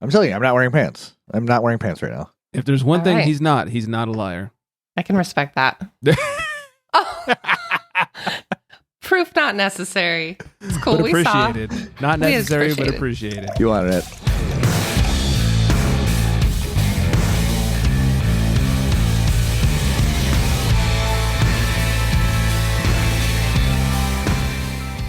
I'm telling you, I'm not wearing pants. I'm not wearing pants right now. If there's one All thing right. he's not a liar. I can respect that. Oh. Proof not necessary. It's cool. But We saw. appreciated. Not We necessary, but appreciated. appreciated. You wanted it.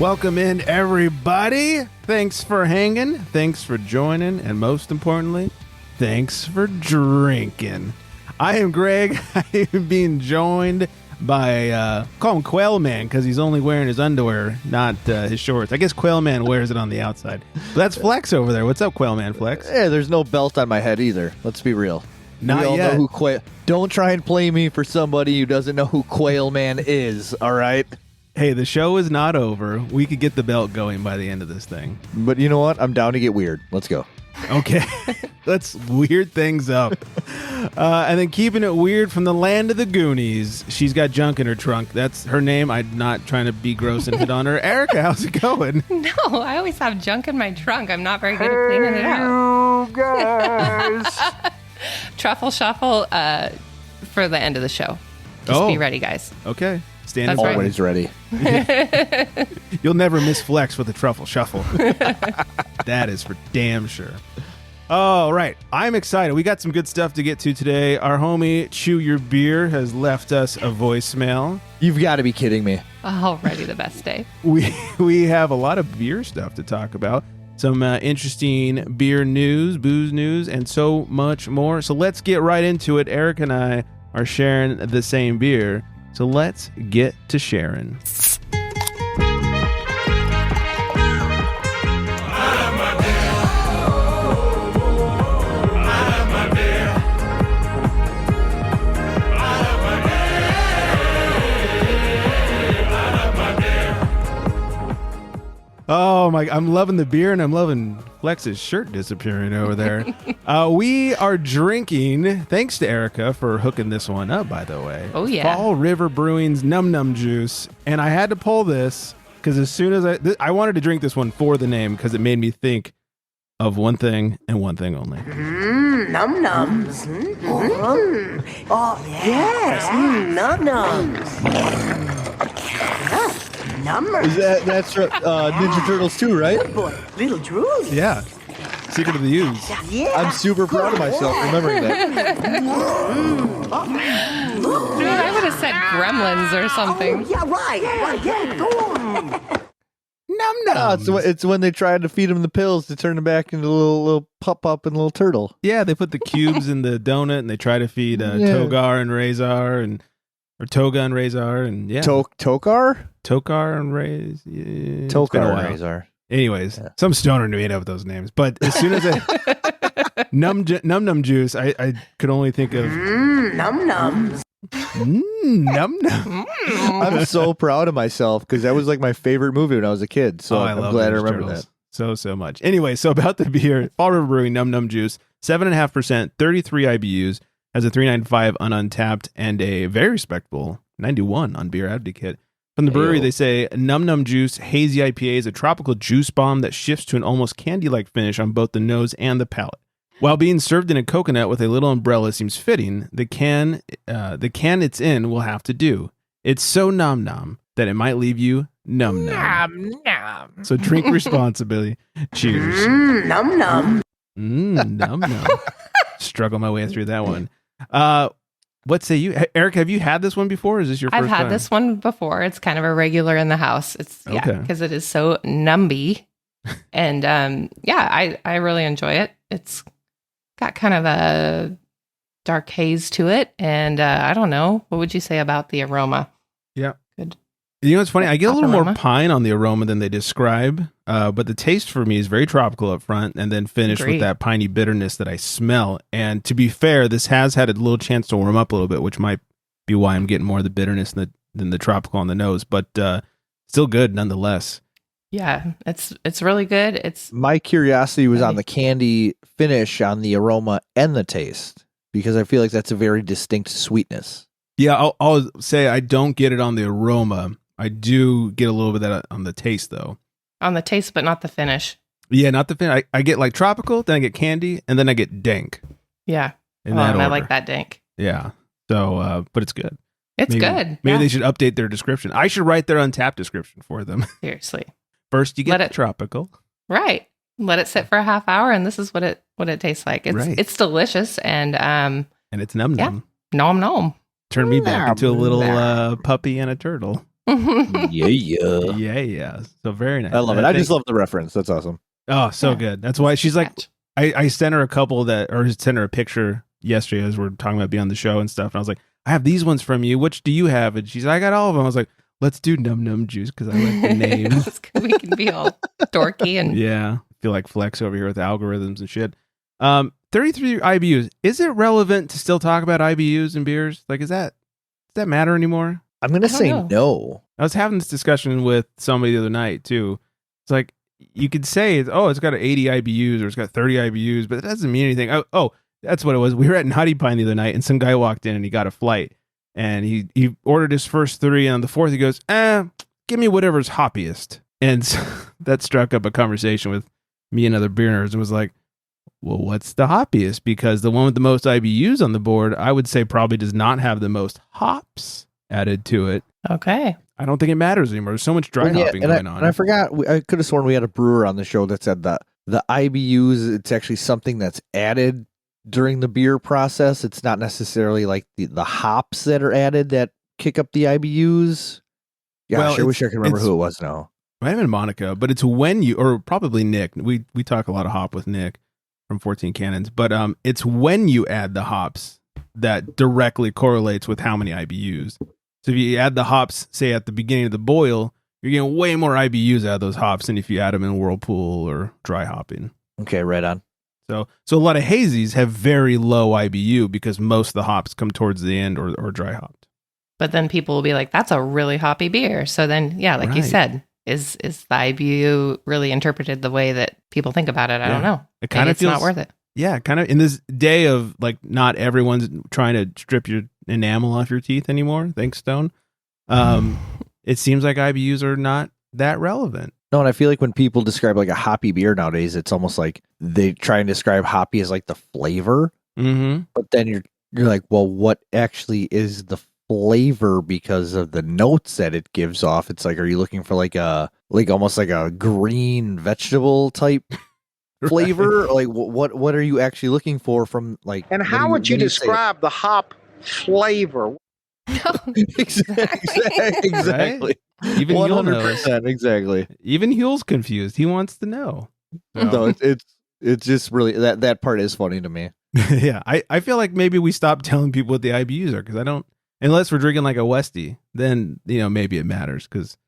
Welcome in, everybody. Thanks for hanging. Thanks for joining. And most importantly, thanks for drinking. I am Greg. I am being joined by, call him Quail Man because he's only wearing his underwear, not his shorts. I guess Quail Man wears it on the outside. But that's Flex over there. What's up, Quail Man Flex? Yeah, there's no belt on my head either. Let's be real. Not we all yet. know who Don't try and play me for somebody who doesn't know who Quail Man is, all right? Hey, the show is not over. We could get the belt going by the end of this thing. But you know what? I'm down to get weird. Let's go. Okay, let's weird things up. And then keeping it weird from the land of the Goonies, she's got junk in her trunk. That's her name. I'm not trying to be gross and hit on her. Erica, how's it going? No, I always have junk in my trunk. I'm not very good at cleaning it out. You guys. Truffle shuffle for the end of the show. Just be ready, guys. Okay. Stand That's by. right. Always ready. You'll never miss Flex with a truffle shuffle. That is for damn sure. All right. I'm excited. We got some good stuff to get to today. Our homie Chew Your Beer has left us a voicemail. You've got to be kidding me. Already the best day. We have a lot of beer stuff to talk about. Some interesting beer news, booze news, and so much more. So let's get right into it. Eric and I are sharing the same beer. So let's get to sharing. Oh my, I'm loving the beer and I'm loving Flex's shirt disappearing over there. We are drinking, thanks to Erica for hooking this one up, by the way. Oh, yeah. Fall River Brewing's Numb juice. And I had to pull this because as soon as I wanted to drink this one for the name because it made me think of one thing and one thing only. Num nums. Oh, yes. Num nums. Numbers. That's Ninja Turtles 2, right? Good boy. Little drools. Yeah. Secret of the Ooze. Yeah. I'm super proud of myself remembering that. Dude, I would have said gremlins or something. Oh, yeah, right. Yeah, go on. No, it's when they tried to feed him the pills to turn him back into a little pup and little turtle. Yeah, they put the cubes in the donut and they try to feed Togar and Razor or Toga and Razor and yeah. Tokar? Tokar and Razor. Yeah, Tokar and Razor. Anyways, some stoner made up those names. But as soon as I Numb juice, I could only think of Num nums. Numb. I'm so proud of myself because that was like my favorite movie when I was a kid. So I I'm love glad I Ninja remember Turtles that. so much. Anyway, so about the beer, Fall River Brewing Numb juice, 7.5%, 33 IBUs, has a 395 on Untapped and a very respectable 91 on Beer Advocate. From the brewery, they say Numb Juice Hazy IPA is a tropical juice bomb that shifts to an almost candy-like finish on both the nose and the palate. While being served in a coconut with a little umbrella seems fitting, the can it's in will have to do. It's so nom that it might leave you numb. So drink responsibly. Cheers. Num num. Numb. Struggle my way through that one. What say you, Eric? Have you had this one before? Or is this your first time? I've had this one before. It's kind of a regular in the house. It's because it is so numby, and I really enjoy it. It's got kind of a dark haze to it, and I don't know. What would you say about the aroma? Yeah, good. You know, it's funny. I get a little aroma. more pine on the aroma than they describe, but the taste for me is very tropical up front, and then finished with that piney bitterness that I smell. And to be fair, this has had a little chance to warm up a little bit, which might be why I'm getting more of the bitterness than the tropical on the nose, but still good nonetheless. Yeah, it's really good. It's my curiosity was on the candy finish, on the aroma and the taste, because I feel like that's a very distinct sweetness. Yeah, I'll say I don't get it on the aroma. I do get a little bit of that on the taste, though. On the taste, but not the finish. Yeah, not the fin. I get like tropical, then I get candy, and then I get dank. Yeah. In and I order. like that dank. Yeah. So, but it's good. It's good. Maybe they should update their description. I should write their Untapped description for them. Seriously. First, you get the tropical. Right. Let it sit for a half hour, and this is what it tastes like. It's delicious, and it's num num. Yeah. Nom nom. Turn me back into a little puppy and a turtle. Yeah. So very nice. I love it. I just love the reference. That's awesome. Oh, so good. That's why she's like, I sent her sent her a picture yesterday as we're talking about being on the show and stuff. And I was like, I have these ones from you. Which do you have? And she's like, I got all of them. I was like, let's do Num Num Juice because I like the names. We can be all dorky and yeah. I feel like Flex over here with algorithms and shit. 33 IBUs. Is it relevant to still talk about IBUs and beers? Like, does that matter anymore? I'm going to say no. I was having this discussion with somebody the other night too. It's like, you could say, it's got 80 IBUs or it's got 30 IBUs, but it doesn't mean anything. Oh, that's what it was. We were at Nutty Pine the other night and some guy walked in and he got a flight and he ordered his first 3 and on the 4th he goes, give me whatever's hoppiest. And so that struck up a conversation with me and other beer nerds and was like, well, what's the hoppiest? Because the one with the most IBUs on the board, I would say probably does not have the most hops added to it. Okay. I don't think it matters anymore. There's so much dry hopping going on. And I forgot, I could have sworn we had a brewer on the show that said that the IBUs, it's actually something that's added during the beer process. It's not necessarily like the hops that are added that kick up the IBUs. Gosh, I wish I could remember who it was now. Might have been Monica, but it's when you, or probably Nick. We talk a lot of hop with Nick from 14 Cannons, but it's when you add the hops that directly correlates with how many IBUs. So if you add the hops, say at the beginning of the boil, you're getting way more IBUs out of those hops than if you add them in whirlpool or dry hopping. Okay, right on. So a lot of hazies have very low IBU because most of the hops come towards the end or dry hopped. But then people will be like, that's a really hoppy beer. So then, yeah, like you said, is the IBU really interpreted the way that people think about it? I don't know. It kind of feels not worth it. Yeah, kind of in this day of like not everyone's trying to strip your enamel off your teeth anymore. Thanks, Stone. It seems like IBUs are not that relevant. No, and I feel like when people describe like a hoppy beer nowadays, it's almost like they try and describe hoppy as like the flavor. Mm-hmm. But then you're like, well, what actually is the flavor because of the notes that it gives off? It's like, are you looking for like almost like a green vegetable type flavor? Like what are you actually looking for from like? And how would you describe the hop flavor? Exactly. Even 100%. Exactly. Even Huel's confused. He wants to know. So. No, it's just really that part is funny to me. Yeah, I feel like maybe we stop telling people what the IBUs are because I don't. Unless we're drinking like a Westie, then maybe it matters because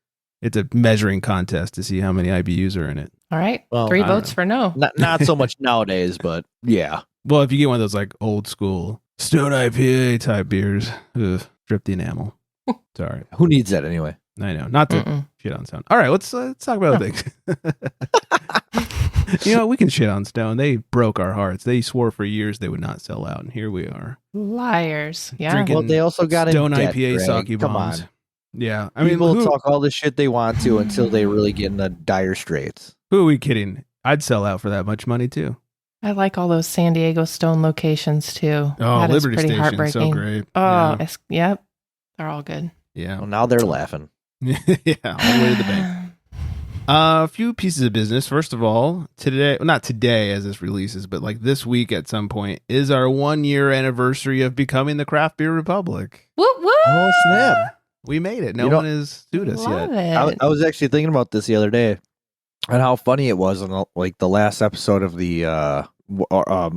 it's a measuring contest to see how many IBUs are in it. All right, well, 3 votes for no. Not so much nowadays, but yeah. Well, if you get one of those like old school Stone IPA type beers, strip the enamel. Sorry, who needs that anyway? I know, not to shit on Stone. All right, let's talk about things. We can shit on Stone. They broke our hearts. They swore for years they would not sell out, and here we are. Liars. Yeah. Drinking well, they also got Stone in debt, IPA Greg. sake Come bombs. on. Yeah, I People mean, talk all the shit they want to until they really get in the dire straits. Who are we kidding? I'd sell out for that much money too. I like all those San Diego Stone locations too. Oh, that Liberty Station, heartbreaking. So great. Oh, yep. They're all good. Yeah. Well, now they're laughing. Yeah, all the way to the bank. A few pieces of business. First of all, today, well, not today as this releases, but like this week at some point is our 1-year anniversary of becoming the Craft Beer Republic. Whoop, whoop. Oh, snap. We made it. No one has sued us yet. I was actually thinking about this the other day and how funny it was on like the last episode of the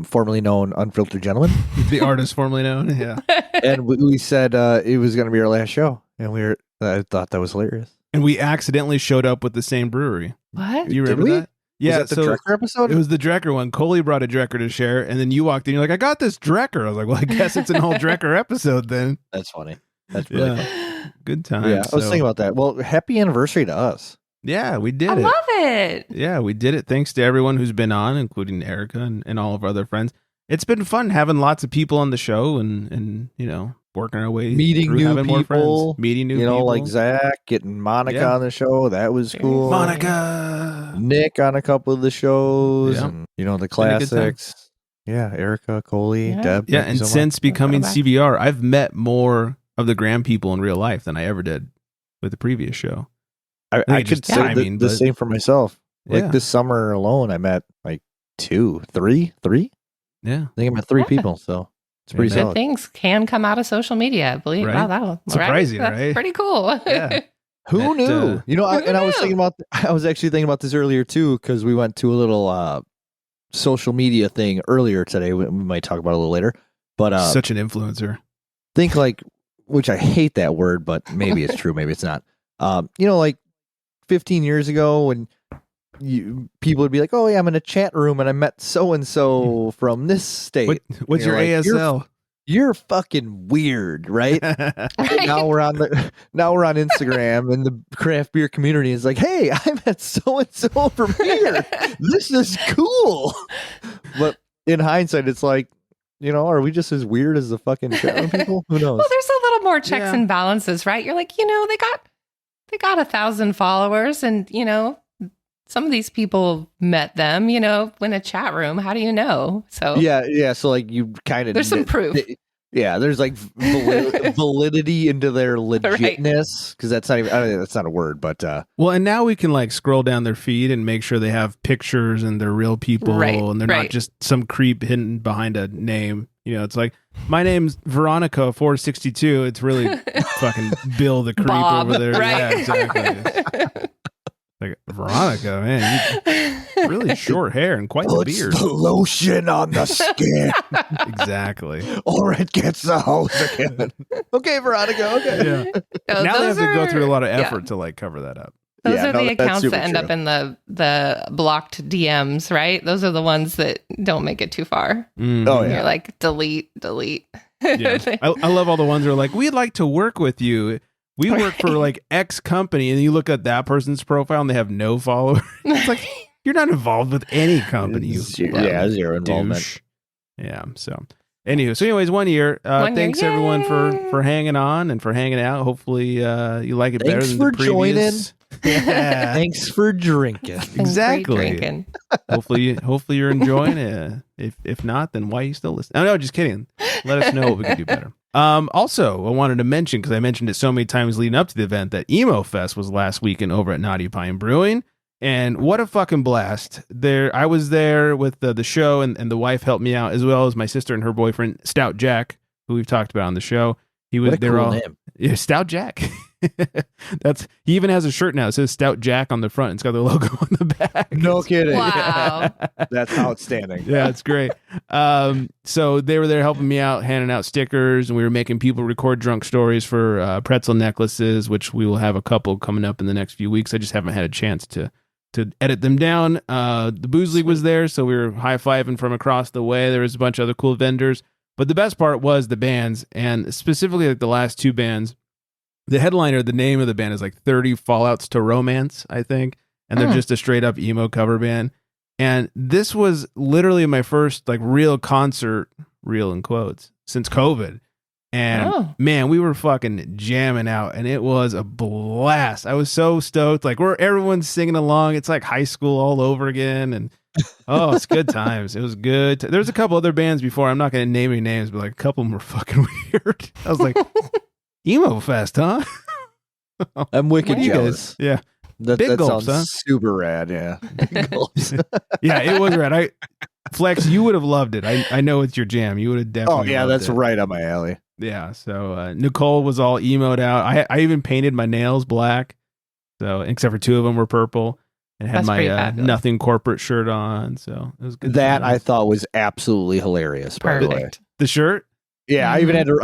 formerly known Unfiltered Gentleman. The artist formerly known, yeah. And we said it was going to be our last show. And I thought that was hilarious. And we accidentally showed up with the same brewery. What? You remember that? Yeah, was that the Drecker episode? It was the Drecker one. Coley brought a Drecker to share, and then you walked in. You're like, I got this Drecker. I was like, well, I guess it's an whole Drecker episode then. That's funny. That's really funny. Good time. Yeah, I was thinking about that. Well, happy anniversary to us. Yeah, we did I it. love it. Yeah, we did it. Thanks to everyone who's been on, including Erica and all of our other friends. It's been fun having lots of people on the show and working our way meeting through new having more people, friends, meeting new people. You know, like Zach, getting Monica on the show. That was cool. Monica. Nick on a couple of the shows. Yeah. And, you know, the been a good time. classics. Yeah, Erica, Coley, Deb. Yeah, thank you and so since much. becoming CBR, I've met more of the Graham people in real life than I ever did with the previous show. I could say the same for myself. Like this summer alone, I met like 3. Yeah. I think I met 3 people, so it's pretty Good solid. things can come out of social media. Believe Right? wow, that'll surprising, That's right? pretty cool. Yeah. Who knew? You know, who I was thinking about. I was actually thinking about this earlier too, because we went to a little social media thing earlier today. We might talk about it a little later. But such an influencer. Think like, which I hate that word, but maybe it's true, maybe it's not. You know, like 15 years ago when people would be like, "Oh yeah, I'm in a chat room and I met so and so from this state." What's your like, ASL? You're fucking weird, right? Now we're on Instagram, and the craft beer community is like, "Hey, I met so and so from here. This is cool." But in hindsight, it's like, you know, are we just as weird as the fucking chat room people? Who knows? Well, there's a little more checks and balances, right? You're like, you know, they got 1,000 followers, and you know, some of these people met them, you know, in a chat room. How do you know? So yeah. So like, you kind of there's some proof. There's like validity into their legitness, because that's not even. I mean, that's not a word, but well, and now we can like scroll down their feed and make sure they have pictures and they're real people, and they're not just some creep hidden behind a name. You know, it's like, my name's Veronica 462. It's really fucking Bill the creep Bob, over there. right? Yeah, exactly. Like, Veronica, man, you really short hair and quite the beard. The lotion on the skin. Exactly. Or it gets the hose again. Okay, Veronica. Okay. Yeah. No, now they have to go through a lot of yeah. effort to like cover that up. Those are the accounts super that end true. up in the blocked DMs, right? Those are the ones that don't make it too far. Mm. Oh yeah. You're like, delete. Yeah. I love all the ones that are like, we'd like to work with you. We work for like X company, and you look at that person's profile and they have no followers. It's like, you're not involved with any company. You zero involvement. douche. Yeah. So anyways, 1 year. Thanks everyone for hanging on and for hanging out. Hopefully you like it better than the previous. Yeah. Thanks for drinking. Exactly. Hopefully you're enjoying it. If not, then why are you still listening? No, just kidding. Let us know what we can do better. Also, I wanted to mention, because I mentioned it so many times leading up to the event, that Emo Fest was last weekend over at Naughty Pine Brewing, and what a fucking blast! I was there with the show, and the wife helped me out, as well as my sister and her boyfriend, Stout Jack, who we've talked about on the show. Name. Yeah, Stout Jack. He even has a shirt now. It says Stout Jack on the front. It's got the logo on the back. No kidding. Wow. That's outstanding. Yeah, it's great. So they were there helping me out, handing out stickers, and we were making people record drunk stories for pretzel necklaces, which we will have a couple coming up in the next few weeks. I just haven't had a chance to edit them down. The Booze League was there, so we were high-fiving from across the way. There was a bunch of other cool vendors. But the best part was the bands, and specifically like the last 2 bands. The headliner, the name of the band is like 30 Fallouts to Romance, I think. And they're just a straight up emo cover band. And this was literally my first like real concert, real in quotes, since COVID. And man, we were fucking jamming out, and it was a blast. I was so stoked. Like, everyone's singing along. It's like high school all over again. And it's good times. It was good. There was a couple other bands before. I'm not going to name any names, but like a couple of them were fucking weird. I was like, Emo Fest, huh? I'm wicked jealous. Yeah. That gulps, sounds super rad. Yeah. Big gulps. Yeah, it was rad. Flex, you would have loved it. I know it's your jam. You would have definitely loved that's it. right up my alley. Yeah, so Nicole was all emoed out. I even painted my nails black, so except for 2 of them were purple, and had my Nothing Corporate shirt on. So it was good. That I thought was absolutely hilarious. By the way, the shirt. Yeah, I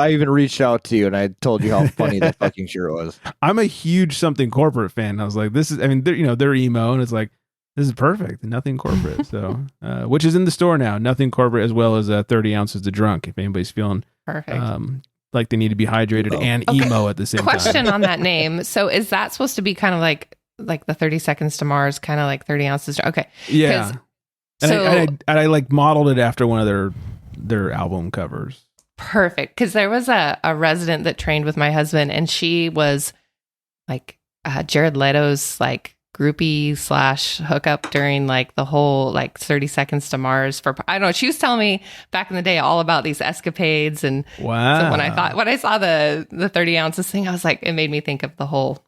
even reached out to you and I told you how funny that fucking shirt was. I'm a huge Something Corporate fan. I was like, this is. I mean, they're emo, and it's like, this is perfect. Nothing Corporate. So, which is in the store now. Nothing Corporate, as well as 30 ounces to drunk. If anybody's feeling perfect, like they need to be hydrated and emo at the same time. Question on that name. So, is that supposed to be kind of like the 30 Seconds to Mars, kind of like 30 ounces? Okay. Yeah. And I like modeled it after one of their album covers. perfect. Because there was a resident that trained with my husband, and she was like Jared Leto's like groupie / hookup during like the whole like 30 Seconds to Mars for, I don't know. She was telling me back in the day all about these escapades. And wow. So when I saw the 30 ounces thing, I was like, it made me think of the whole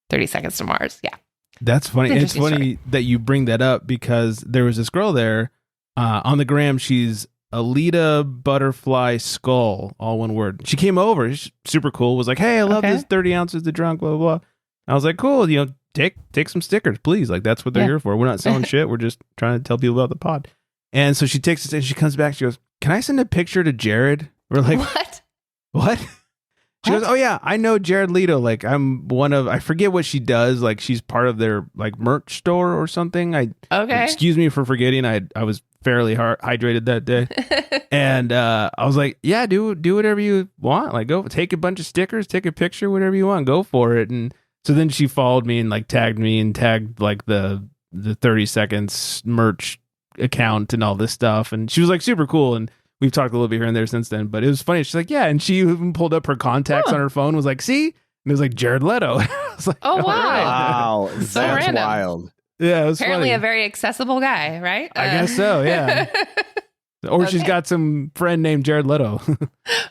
30 Seconds to Mars. Yeah. That's funny. It's funny that you bring that up because there was this girl there on the gram. She's Alita Butterfly Skull, all one word. She came over. She's super cool. Was like, hey, I love this 30 ounces to drunk, blah, blah, blah. I was like, cool. You know, take some stickers, please. Like, that's what they're here for. We're not selling shit. We're just trying to tell people about the pod. And so she takes it and she comes back. She goes, can I send a picture to Jared? We're like, what? She goes, oh yeah, I know Jared Leto. Like, I'm one of, I forget what she does. Like, she's part of their like merch store or something. Excuse me for forgetting. I was fairly hydrated that day. And I was like, yeah, do whatever you want. Like, go take a bunch of stickers, take a picture, whatever you want, go for it. And so then she followed me and like tagged me and tagged like the 30 seconds merch account and all this stuff. And she was like super cool. And we've talked a little bit here and there since then, but it was funny. She's like, yeah. And she even pulled up her contacts on her phone, was like, see? And it was like Jared Leto. I was like, oh, wow. Wow. So That's random. wild. Yeah, it was apparently funny. A very accessible guy, right? I guess so, yeah. Or she's got some friend named Jared Leto.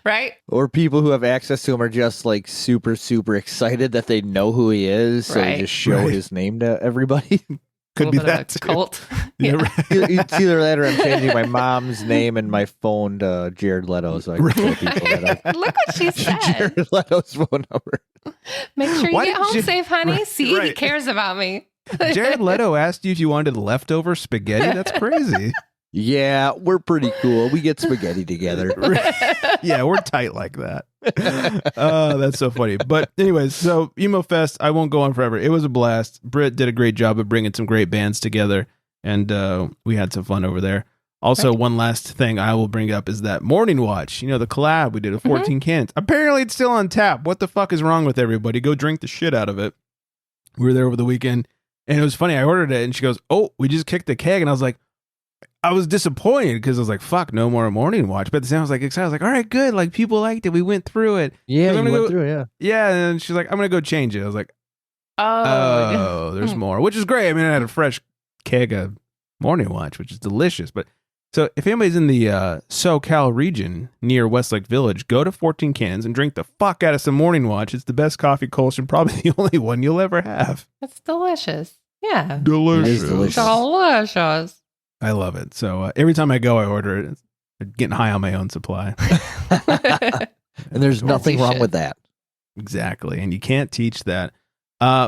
Right? Or people who have access to him are just like super, super excited that they know who he is. So they just show his name to everybody. Could be that too. Cult. Yeah, right. It's either that or I'm changing my mom's name and my phone to Jared Leto. So I can tell people that Look what she said. Jared Leto's phone number. Make sure you get home safe, honey. Right, See, he cares about me. Jared Leto asked you if you wanted leftover spaghetti. That's crazy. Yeah, we're pretty cool. We get spaghetti together. Yeah, we're tight like that. Oh, that's so funny. But anyways, so Emo Fest, I won't go on forever. It was a blast. Britt did a great job of bringing some great bands together, and we had some fun over there. Also, one last thing I will bring up is that Morning Watch. You know, the collab we did of 14 cans. Apparently, it's still on tap. What the fuck is wrong with everybody? Go drink the shit out of it. We were there over the weekend, and it was funny. I ordered it, and she goes, oh, we just kicked the keg. And I was like, I was disappointed because I was like, fuck, no more Morning Watch. But at the same time, I was like excited. I was like, all right, good. Like, people liked it. We went through it. Yeah, you went through it, yeah. Yeah, and then she's like, I'm going to go change it. I was like, oh, there's more, which is great. I mean, I had a fresh keg of Morning Watch, which is delicious. But so if anybody's in the SoCal region near Westlake Village, go to 14 Cans and drink the fuck out of some Morning Watch. It's the best coffee culture, probably the only one you'll ever have. It's delicious. Yeah. Delicious. It is delicious. Delicious. I love it. So every time I go, I order it. I'm getting high on my own supply. And there's nothing wrong with that. Exactly. And you can't teach that.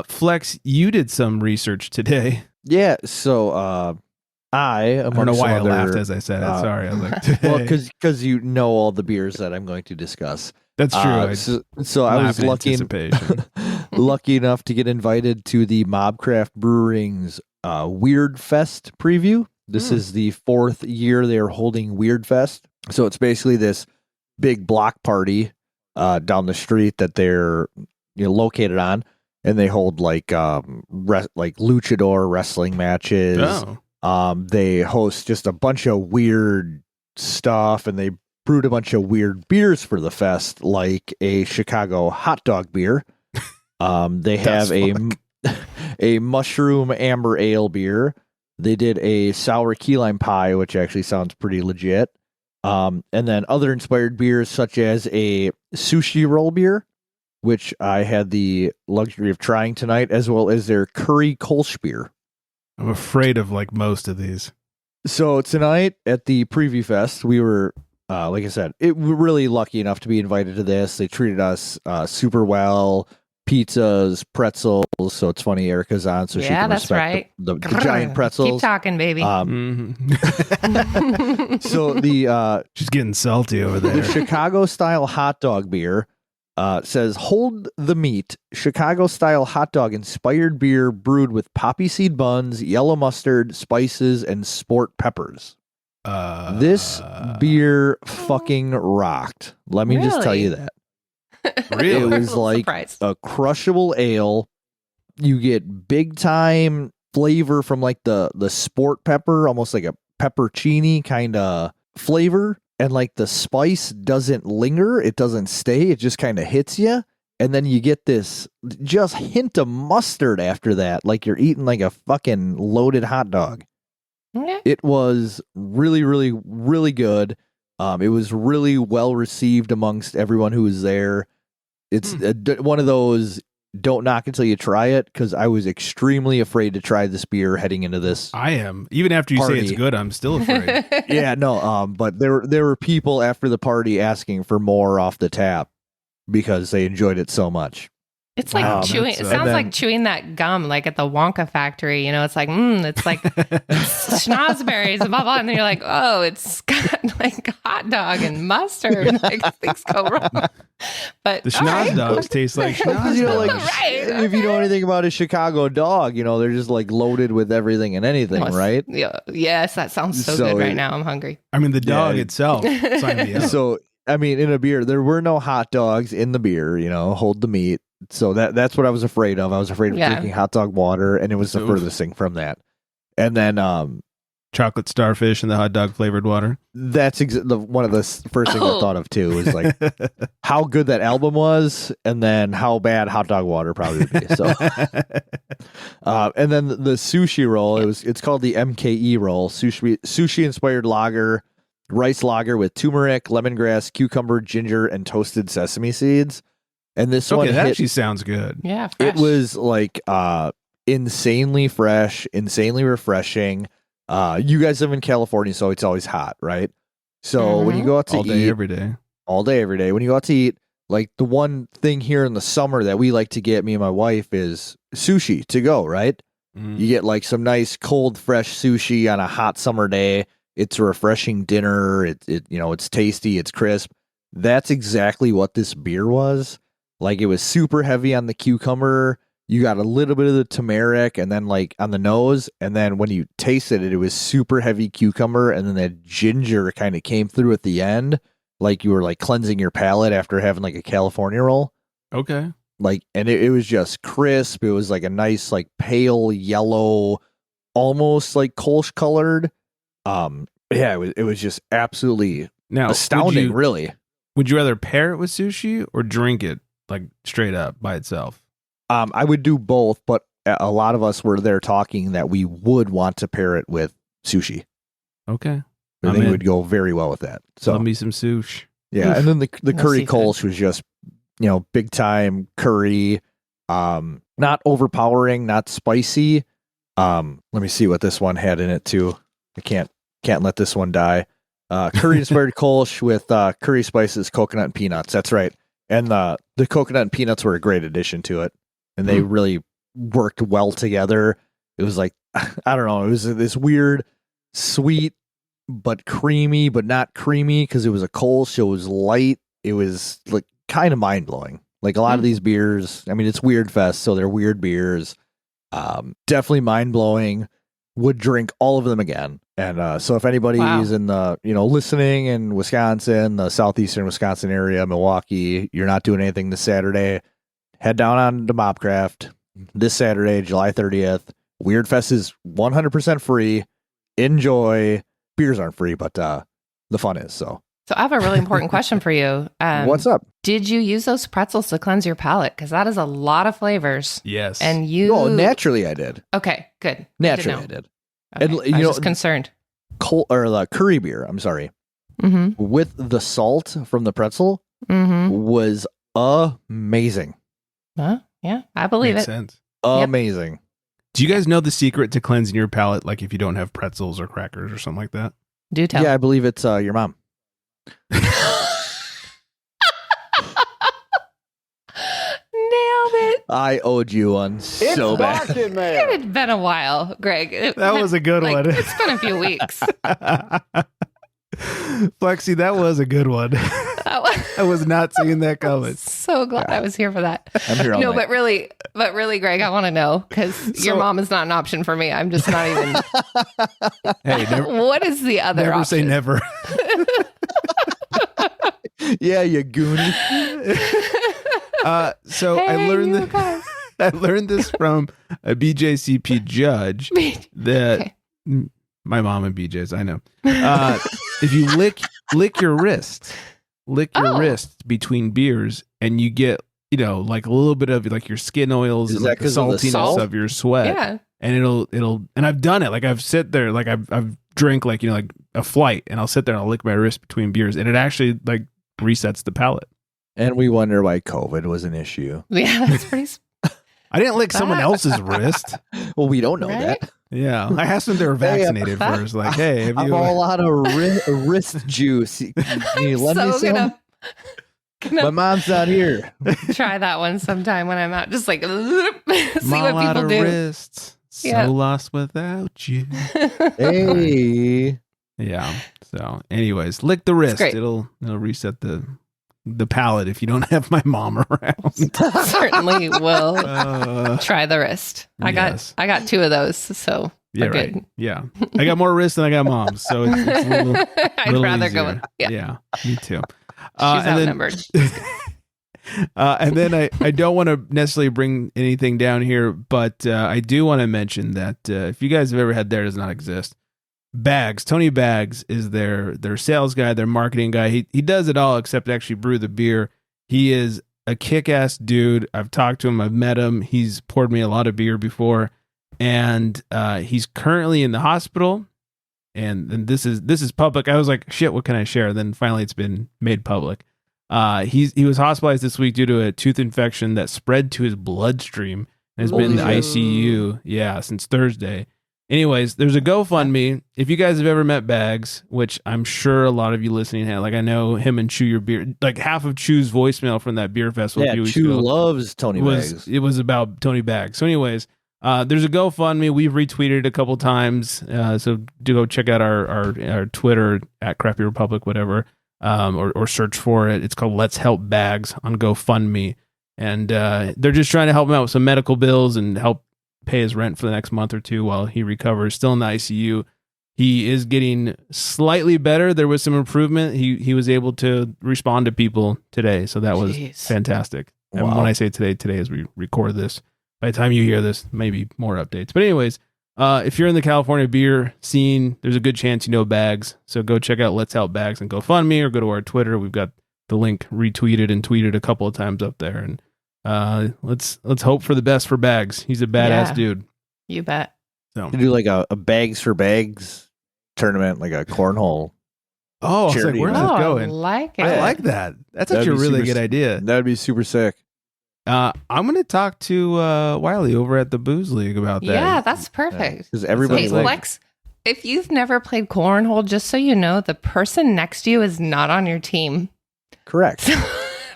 Flex, you did some research today. Yeah, so I don't know why I laughed as I said it. Sorry. I was like, well, because you know all the beers that I'm going to discuss. That's true. So I was lucky enough to get invited to the MobCraft Brewing's Weirdfest preview. This is the 4th year they're holding Weirdfest. So it's basically this big block party down the street that they're located on, and they hold like luchador wrestling matches. They host just a bunch of weird stuff, and they brewed a bunch of weird beers for the fest, like a Chicago hot dog beer. They have a mushroom amber ale beer. They did a sour key lime pie, which actually sounds pretty legit. And then other inspired beers, such as a sushi roll beer, which I had the luxury of trying tonight, as well as their curry Kolsch beer. I'm afraid of like most of these. So tonight at the Preview Fest, we were, like I said, we're really lucky enough to be invited to this. They treated us super well. Pizzas, pretzels. So it's funny, Erica's on, so she can respect the giant pretzels. Keep talking, baby. So she's getting salty over there. The Chicago style hot dog beer says, "Hold the meat, Chicago style hot dog inspired beer brewed with poppy seed buns, yellow mustard, spices, and sport peppers." This beer fucking rocked. Let me just tell you that. Really? It was like a crushable ale. You get big time flavor from like the sport pepper, almost like a peppercini kind of flavor. and like the spice doesn't linger, it doesn't stay, it just kind of hits you, and then you get this just hint of mustard after that, like you're eating like a fucking loaded hot dog. Okay. It was really, really, really good. It was really well received amongst everyone who was there. It's one of those don't knock until you try it, because I was extremely afraid to try this beer heading into this. I am. Even after you say it's good, I'm still afraid. Yeah, no. But there were people after the party asking for more off the tap because they enjoed it so much. It's like chewing. It sounds like chewing that gum, like at the Wonka factory. You know, it's like, it's like schnozberries and blah blah, and then you're like, oh, it's got like hot dog and mustard. Like things go wrong. But the schnoz dogs taste like schnoz. You know, like If you know anything about a Chicago dog, you know they're just like loaded with everything and anything, right? Yeah. Yes, that sounds so good right now. I'm hungry. I mean, the dog itself. Sign me up. So I mean, in a beer, there were no hot dogs in the beer. You know, hold the meat. So that's what I was afraid of. I was afraid of drinking hot dog water, and it was the furthest thing from that. And then chocolate starfish and the hot dog flavored water. That's one of the first things I thought of too. Was like how good that album was, and then how bad hot dog water probably would be. So, and then the sushi roll. It's called the MKE roll. Sushi inspired lager, rice lager with turmeric, lemongrass, cucumber, ginger, and toasted sesame seeds. And this one that actually sounds good. Yeah, fresh. It was like insanely fresh, insanely refreshing. You guys live in California, so it's always hot, right? So when you go out to all day, every day, when you go out to eat, like the one thing here in the summer that we like to get, me and my wife, is sushi to go, right? You get like some nice cold, fresh sushi on a hot summer day. It's a refreshing dinner. It's tasty. It's crisp. That's exactly what this beer was. Like it was super heavy on the cucumber. You got a little bit of the turmeric and then like on the nose. And then when you tasted it, it was super heavy cucumber. And then that ginger kind of came through at the end. Like you were like cleansing your palate after having like a California roll. Okay. Like, and it was just crisp. It was like a nice, like pale yellow, almost like Kolsch colored. Yeah, it was just absolutely astounding, really. Would you rather pair it with sushi or drink it like straight up by itself? I would do both, but a lot of us were there talking that we would want to pair it with sushi. Okay. I think it would go very well with that. So love me some sushi. Yeah. Oof. And then the curry Kolsch was just, big time curry, not overpowering, not spicy. Let me see what this one had in it too. I can't let this one die. Curry inspired Kolsch with curry spices, coconut, and peanuts. That's right. And the coconut and peanuts were a great addition to it. And they really worked well together. It was like, I don't know, it was this weird, sweet, but creamy, but not creamy because it was a Kolsch. It was light. It was like kind of mind blowing. Like a lot of these beers, I mean, it's Weirdfest, so they're weird beers. Definitely mind blowing. Would drink all of them again. And so if anybody is in the, listening in Wisconsin, the southeastern Wisconsin area, Milwaukee, you're not doing anything this Saturday, head down on to MobCraft this Saturday, July 30th. Weirdfest is 100% free. Enjoy. Beers aren't free, but the fun is. So I have a really important question for you. What's up? Did you use those pretzels to cleanse your palate? Because that is a lot of flavors. Yes. And you... Oh, naturally I did. Okay, good. Naturally I did. Okay. And, I was just concerned. The curry beer, I'm sorry, with the salt from the pretzel was amazing. Yeah, I believe Makes it. Sense. Amazing. Yep. Do you guys know the secret to cleansing your palate? Like if you don't have pretzels or crackers or something like that? Do tell. Yeah, I believe it's your mom. Nailed it. I owed you one so bad. It's there. It had been a while, Greg. That was a good one. It's been a few weeks. Flexi, that was a good one. I was not seeing that coming. So glad I was here for that. I'm here all No, night. but really, Greg, I want to know because your mom is not an option for me. I'm just not even. Hey, what is the other never option? say never. Yeah, you goonie. So Hey, I learned you that. guys. I learned this from a BJCP judge that Okay. my mom and BJ's, I know. If you lick lick your wrist. Lick your wrist between beers, and you get, like a little bit of like your skin oils and like the saltiness of your sweat. Yeah. And it'll, and I've done it. Like I've sit there, like I've drank like, like a flight, and I'll sit there and I'll lick my wrist between beers, and it actually like resets the palate. And we wonder why COVID was an issue. Yeah, that's pretty. I didn't lick someone else's wrist. Well, we don't know Right? that. Yeah, I asked them if they were vaccinated first. Like, hey, have I'm you? all out of wrist juice. Can you lend me some? My mom's not here. Try that one sometime when I'm out. Just like see what out people of do. Wrists, so Yeah. lost without you. Hey. Yeah. So, anyways, lick the wrist. great. It'll reset the palate if you don't have my mom around. Certainly will try the wrist. I yes. got 2 of those, so Yeah, we're right. good. Yeah, I got more wrists than I got moms, so it's a little, I'd little rather easier. go with Yeah, me too. She's outnumbered. And then I don't want to necessarily bring anything down here, but I do want to mention that if you guys have ever had There Does Not Exist, Tony Bags is their sales guy, their marketing guy. He does it all except actually brew the beer. He is a kick-ass dude. I've talked to him. I've met him. He's poured me a lot of beer before, and he's currently in the hospital. And this is public. I was like, shit, what can I share? Then finally, it's been made public. He was hospitalized this week due to a tooth infection that spread to his bloodstream and has been in the ICU, since Thursday. Anyways, there's a GoFundMe. If you guys have ever met Bags, which I'm sure a lot of you listening have, like I know him and Chew Your Beer, like half of Chew's voicemail from that beer festival a few weeks Chew ago loves Tony Bags. It was about Tony Bags. So anyways, there's a GoFundMe. We've retweeted it a couple times. So do go check out our Twitter at Crappy Republic, whatever, or search for it. It's called Let's Help Bags on GoFundMe. And they're just trying to help him out with some medical bills and help pay his rent for the next month or two while he recovers. Still in the ICU. He is getting slightly better. There was some improvement. He was able to respond to people today. So that was fantastic. Wow. And when I say today as we record this, by the time you hear this, maybe more updates. But anyways, if you're in the California beer scene, there's a good chance you know Bags. So go check out Let's Help Bags and GoFundMe, or go to our Twitter. We've got the link retweeted and tweeted a couple of times up there. And let's hope for the best for Bags. He's a badass dude. You bet. So To do like a Bags for Bags tournament, like a cornhole. I was like, where's this going? I like it. I like that. That's That'd actually a be really super good idea. That'd be super sick. I'm going to talk to Wiley over at the Booze League about that. Yeah, that's perfect. Because everybody Hey, like, Lex, if you've never played cornhole, just so you know, the person next to you is not on your team. correct.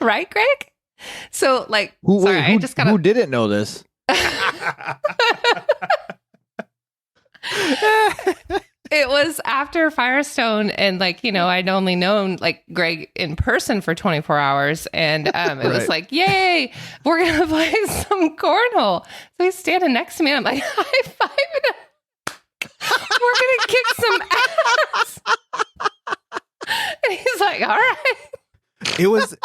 Right, Greg? So, like, Who didn't know this? It was after Firestone, and like, I'd only known like Greg in person for 24 hours, and it was like, yay, we're gonna play some cornhole. So he's standing next to me, and I'm like, high five, we're gonna kick some ass. And he's like, all right. It was,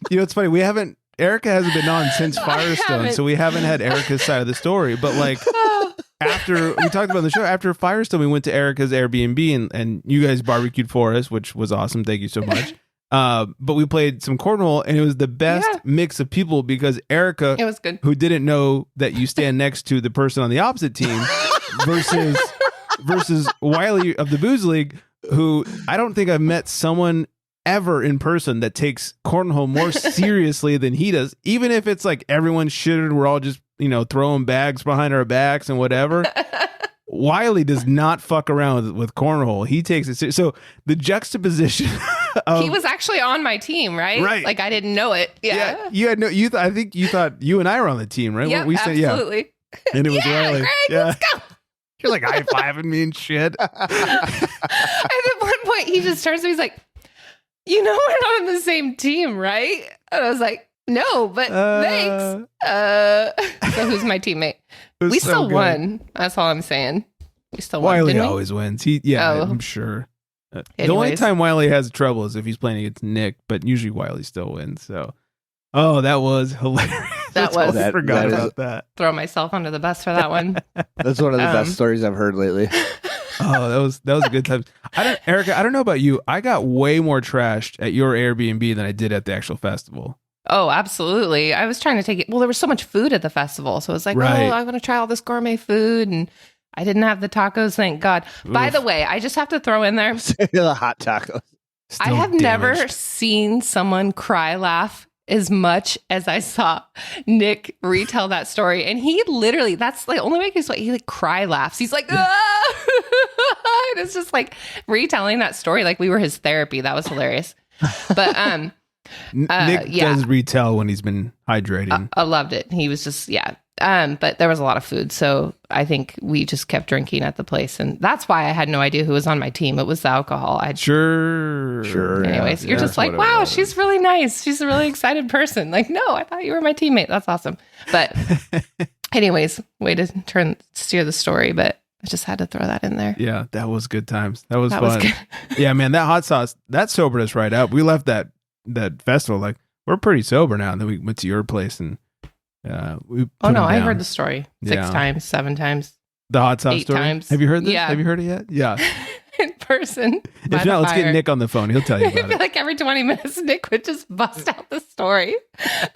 it's funny. Erica hasn't been on since Firestone, so we haven't had Erica's side of the story. But like, after we talked about the show, after Firestone, we went to Erica's Airbnb and you guys barbecued for us, which was awesome. Thank you so much. But we played some cornhole, and it was the best mix of people because Erica, it was good, who didn't know that you stand next to the person on the opposite team versus Wiley of the Booze League, who I don't think I've met someone ever in person that takes cornhole more seriously than he does. Even if it's like everyone's shitted, we're all just throwing bags behind our backs and whatever. Wiley does not fuck around with cornhole. He takes it serious. So the juxtaposition of, he was actually on my team, right? Right. Like I didn't know it. Yeah. You had no. I think you thought you and I were on the team, right? Yeah, We said, absolutely. And it was Wiley. Greg, yeah. let's go. You're like high fiving me and shit. And at one point, he just turns to me. He's like, we're not on the same team, right? And I was like, no, but thanks. So who's my teammate? We so still good. won. That's all I'm saying. We still won. Wiley didn't we? always wins. Oh. I'm sure. The only Anyways. time Wiley has trouble is if he's playing against Nick, but usually Wiley still wins. So, that was hilarious. That was- I forgot that is- about that. Throw myself under the bus for that one. That's one of the best stories I've heard lately. Oh, that was a good time. Erica, I don't know about you. I got way more trashed at your Airbnb than I did at the actual festival. Oh, absolutely. I was trying to take it. Well, there was so much food at the festival. So I was like, Right. oh, I want to try all this gourmet food. And I didn't have the tacos, thank God. By Oof. the way, I just have to throw in there. The hot tacos. I Still have never damaged. seen someone cry laugh as much as I saw Nick retell that story. And he literally, that's the only way he like cry laughs. He's like, ah! And it's just like retelling that story like we were his therapy. That was hilarious. But Nick does retell when he's been hydrating. I loved it. He was just, but there was a lot of food. So I think we just kept drinking at the place. And that's why I had no idea who was on my team. It was the alcohol. Sure. Anyways, you're just like, wow, she's really nice. She's a really excited person. Like, no, I thought you were my teammate. That's awesome. But anyways, way to steer the story. But I just had to throw that in there. Yeah, that was good times. That was fun. Yeah, man, that hot sauce, that sobered us right up. We left that festival like, we're pretty sober now. And then we went to your place and we put I down. heard the story 6 times, 7 times. The hot sauce 8 story? times. Have you heard this? Yeah. Have you heard it yet? Yeah. In person. If not, let's get Nick on the phone. He'll tell you I about feel it. like every 20 minutes, Nick would just bust out the story.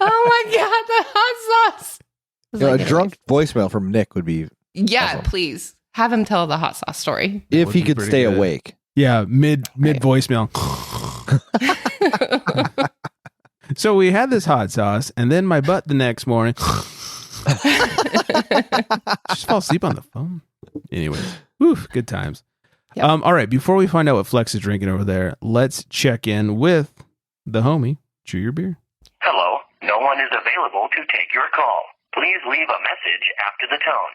Oh my God, the hot sauce. I was You know, like, a drunk voicemail from Nick would be yeah, awesome. please have him tell the hot sauce story. if would he be could pretty stay good. awake. Yeah, mid voicemail. So we had this hot sauce, and then my butt the next morning. Just fall asleep on the phone. Anyways, good times. Yep. All right, before we find out what Flex is drinking over there, let's check in with the homie. Chew your beer. Hello, no one is available to take your call. Please leave a message after the tone.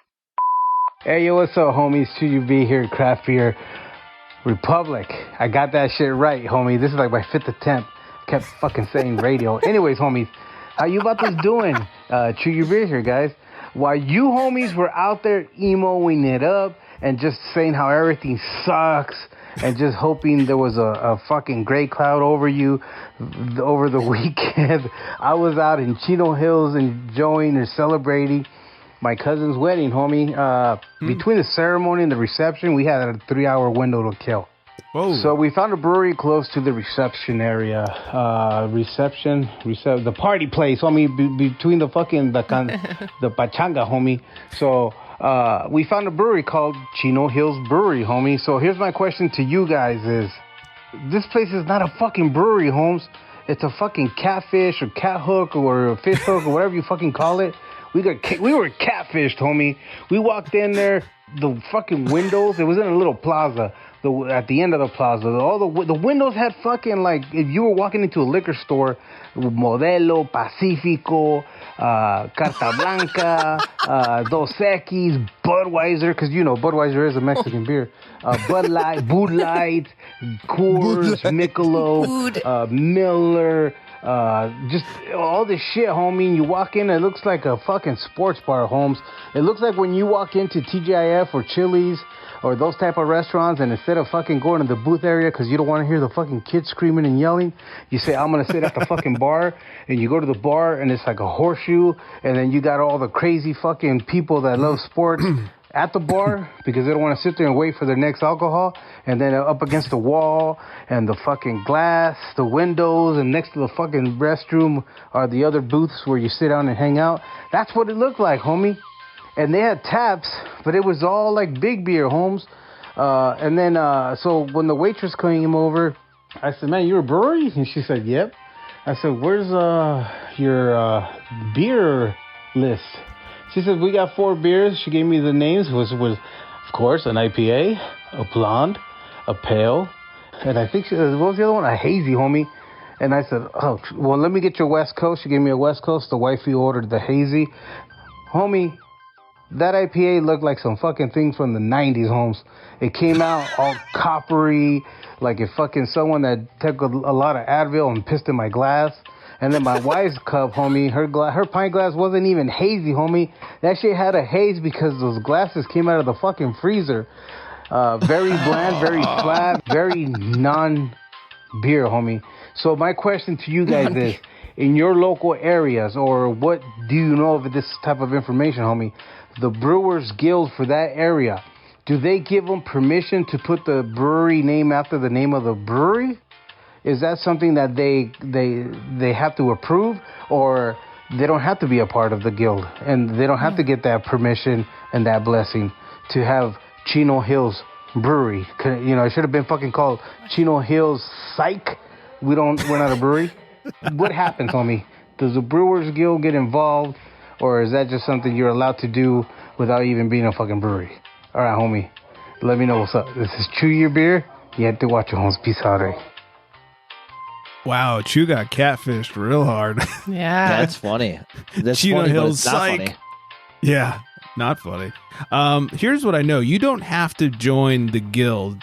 Hey, yo, what's up, homies? TUB here at Craft Beer Republic. I got that shit right, homie. This is like my 5th attempt. Kept fucking saying radio. Anyways, homies, how you about this doing? Chew your beer here, guys. While you homies were out there emoing it up and just saying how everything sucks and just hoping there was a fucking gray cloud over you over the weekend, I was out in Chino Hills enjoying and celebrating my cousin's wedding, homie. Between the ceremony and the reception, we had a 3-hour window to kill. Whoa. So we found a brewery close to the reception area. The party place, homie, between the fucking, the pachanga, homie. So we found a brewery called Chino Hills Brewery, homie. So here's my question to you guys is, this place is not a fucking brewery, Holmes. It's a fucking catfish or cat hook or a fish hook or whatever you fucking call it. We were catfished, homie. We walked in there, the fucking windows, it was in a little plaza. At the end of the plaza, all the windows had fucking, like, if you were walking into a liquor store, Modelo, Pacifico, Carta Blanca, Dos Equis, Budweiser, because you know Budweiser is a Mexican beer. Bud Light, Coors, Michelob, Miller, just all this shit, homie. And you walk in, it looks like a fucking sports bar, Holmes. It looks like when you walk into TGIF or Chili's or those type of restaurants, and instead of fucking going to the booth area because you don't want to hear the fucking kids screaming and yelling, you say, I'm going to sit at the fucking bar, and you go to the bar, and it's like a horseshoe, and then you got all the crazy fucking people that love sports at the bar because they don't want to sit there and wait for their next alcohol, and then up against the wall, and the fucking glass, the windows, and next to the fucking restroom are the other booths where you sit down and hang out. That's what it looked like, homie. And they had taps, but it was all like big beer, Holmes. And then, so when the waitress came over, I said, man, you're a brewery? And she said, yep. I said, where's your beer list? She said, we got 4 beers. She gave me the names. Was of course, an IPA, a blonde, a pale, and I think, what was the other one? A hazy, homie. And I said, oh, well, let me get your West Coast. She gave me a West Coast. The wifey ordered the hazy. Homie, that IPA looked like some fucking thing from the 90s, Holmes. It came out all coppery, like if fucking someone that took a lot of Advil and pissed in my glass. And then my wife's cup, homie, her pint glass wasn't even hazy, homie. That shit had a haze because those glasses came out of the fucking freezer. Very bland, very flat, very non-beer, homie. So my question to you guys is, in your local areas, or what do you know of this type of information, homie? The Brewers Guild for that area, do they give them permission to put the brewery name after the name of the brewery? Is that something that they have to approve, or they don't have to be a part of the guild and they don't have to get that permission and that blessing to have Chino Hills Brewery? You know, it should have been fucking called Chino Hills Psych. We're not a brewery. What happens, homie? Does the Brewers Guild get involved, or is that just something you're allowed to do without even being a fucking brewery? All right, homie. Let me know what's up. This is Chew Your Beer. You have to watch your homes. Peace out, eh? Wow, Chew got catfished real hard. Yeah. That's funny. That's Chino funny, but Hills it's not Psych. funny. Yeah, not funny. Here's what I know. You don't have to join the guild,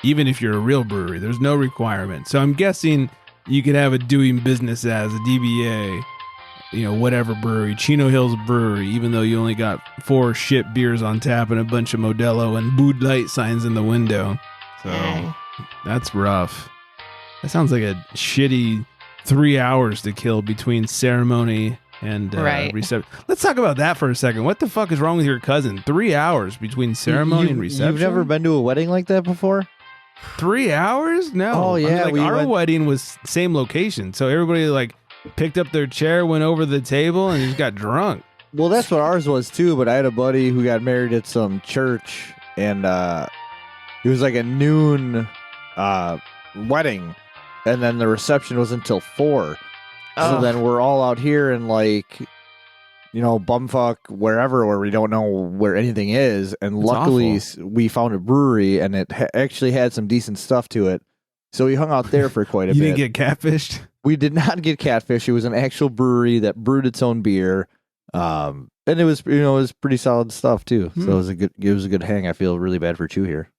even if you're a real brewery. There's no requirement. So I'm guessing you could have a doing business as a DBA, you know, whatever brewery, Chino Hills Brewery, even though you only got 4 shit beers on tap and a bunch of Modelo and Bud Light signs in the window. So that's rough. That sounds like a shitty 3 hours to kill between ceremony and reception. Let's talk about that for a second. What the fuck is wrong with your cousin? 3 hours between ceremony and reception? You've never been to a wedding like that before? 3 hours? No. Oh, yeah. I mean, our wedding was same location. So everybody like picked up their chair, went over to the table, and just got drunk. Well, that's what ours was too, but I had a buddy who got married at some church, and it was like a noon wedding, and then the reception was until 4. So then we're all out here and like, you know, bumfuck wherever where we don't know where anything is, and That's luckily awful. we found a brewery and it actually had some decent stuff to it. So we hung out there for quite a You bit. didn't get catfished? We did not get catfish. It was an actual brewery that brewed its own beer. And it was, you know, it was pretty solid stuff too. So it was a good hang. I feel really bad for Chew here.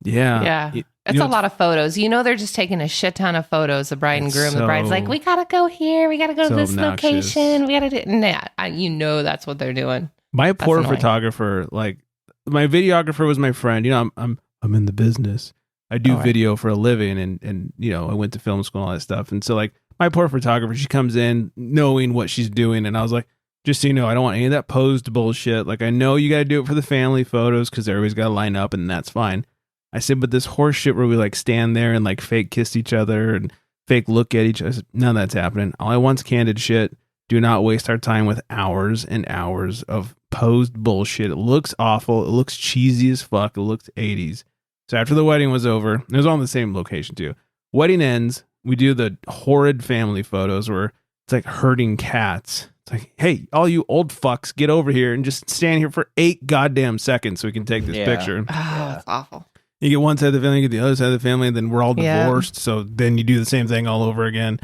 Yeah. Yeah. It's a lot of photos. You know, they're just taking a shit ton of photos of bride and groom. The bride's like, we got to go here. We got to go to this obnoxious. location. We got to do you know, that's what they're doing. My poor annoying. photographer, like my videographer was my friend. You know, I'm in the business. I do video for a living, and you know, I went to film school and all that stuff. And so like my poor photographer, she comes in knowing what she's doing, and I was like, just so you know, I don't want any of that posed bullshit. Like, I know you got to do it for the family photos because everybody's got to line up, and that's fine. I said, but this horse shit where we like stand there and like fake kiss each other and fake look at each other, I said, none of that's happening. All I want's candid shit. Do not waste our time with hours and hours of posed bullshit. It looks awful. It looks cheesy as fuck. It looks 80s. So after the wedding was over, it was all in the same location too. Wedding ends. We do the horrid family photos where it's like herding cats. It's like, hey, all you old fucks, get over here and just stand here for 8 goddamn seconds so we can take this picture. Oh, it's awful. You get one side of the family, you get the other side of the family, and then we're all divorced. So then you do the same thing all over again.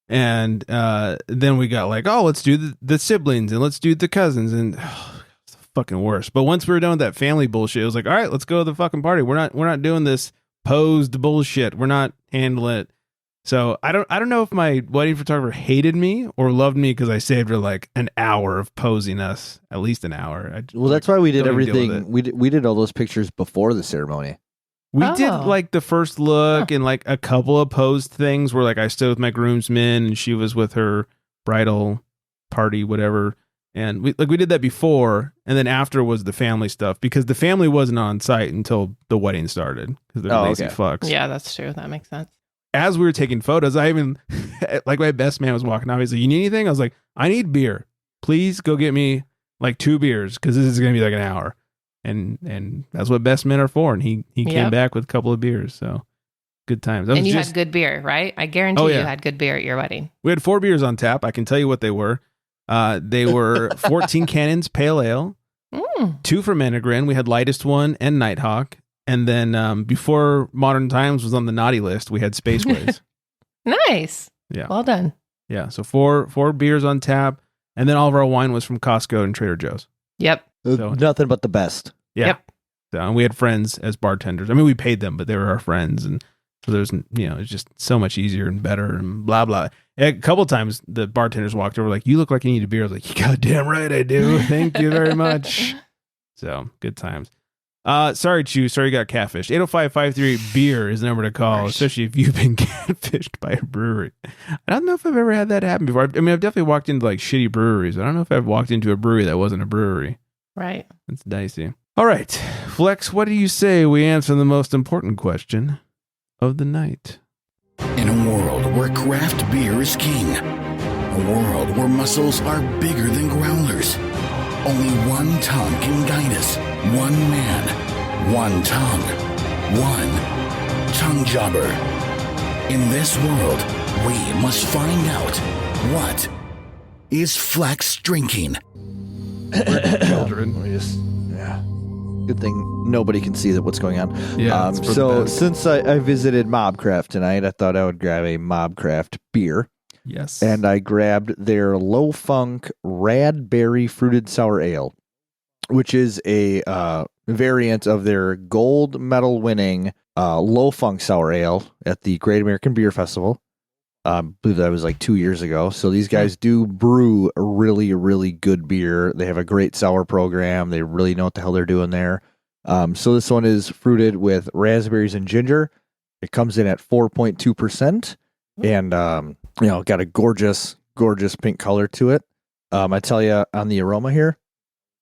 And then we got like, oh, let's do the siblings and let's do the cousins. And it's the fucking worst. But once we were done with that family bullshit, it was like, all right, let's go to the fucking party. We're not doing this posed bullshit. We're not handling it. So I don't know if my wedding photographer hated me or loved me because I saved her like an hour of posing us, at least an hour. Well, that's why we did don't even deal with everything. We did all those pictures before the ceremony. We did like the first look and like a couple of posed things where like I stood with my groomsmen and she was with her bridal party, whatever. And we did that before, and then after was the family stuff because the family wasn't on site until the wedding started because they're lazy fucks. Yeah, that's true. That makes sense. As we were taking photos, I even like my best man was walking out. He's like, "You need anything?" I was like, "I need beer. Please go get me like 2 beers because this is gonna be like an hour." And that's what best men are for. And he came back with a couple of beers. So good times. And you had good beer, right? I guarantee you had good beer at your wedding. We had 4 beers on tap. I can tell you what they were. They were 14 Cannons Pale Ale, 2 from Enegrin. We had Lightest One and Nighthawk. And then before Modern Times was on the naughty list, we had Spaceways. Nice. Yeah. Well done. Yeah. So 4 beers on tap. And then all of our wine was from Costco and Trader Joe's. Yep. So, nothing but the best. Yeah. Yep. So, and we had friends as bartenders. I mean, we paid them, but they were our friends. And so there's, it's just so much easier and better and blah, blah. A couple times the bartenders walked over like, you look like you need a beer. I was like, you goddamn right I do. Thank you very much. So good times. Sorry, Chew. Sorry you got catfished. 805-538 beer is the number to call, especially if you've been catfished by a brewery. I don't know if I've ever had that happen before. I mean, I've definitely walked into like shitty breweries. I don't know if I've walked into a brewery that wasn't a brewery. Right. It's dicey. All right, Flex, what do you say we answer the most important question of the night? In a world where craft beer is king, a world where muscles are bigger than growlers, only one tongue can guide us. One man, one tongue, one tongue jobber. In this world, we must find out what is Flex drinking. Children. Good thing nobody can see that what's going on. Yeah. It's for the So best. since I visited MobCraft tonight, I thought I would grab a MobCraft beer. Yes. And I grabbed their low funk Rad-Berry fruited sour ale, which is a variant of their gold medal winning low funk sour ale at the Great American Beer Festival. I believe that was like 2 years ago. So these guys do brew a really, really good beer. They have a great sour program. They really know what the hell they're doing there. So this one is fruited with raspberries and ginger. It comes in at 4.2%, and got a gorgeous, gorgeous pink color to it. I tell you, on the aroma here,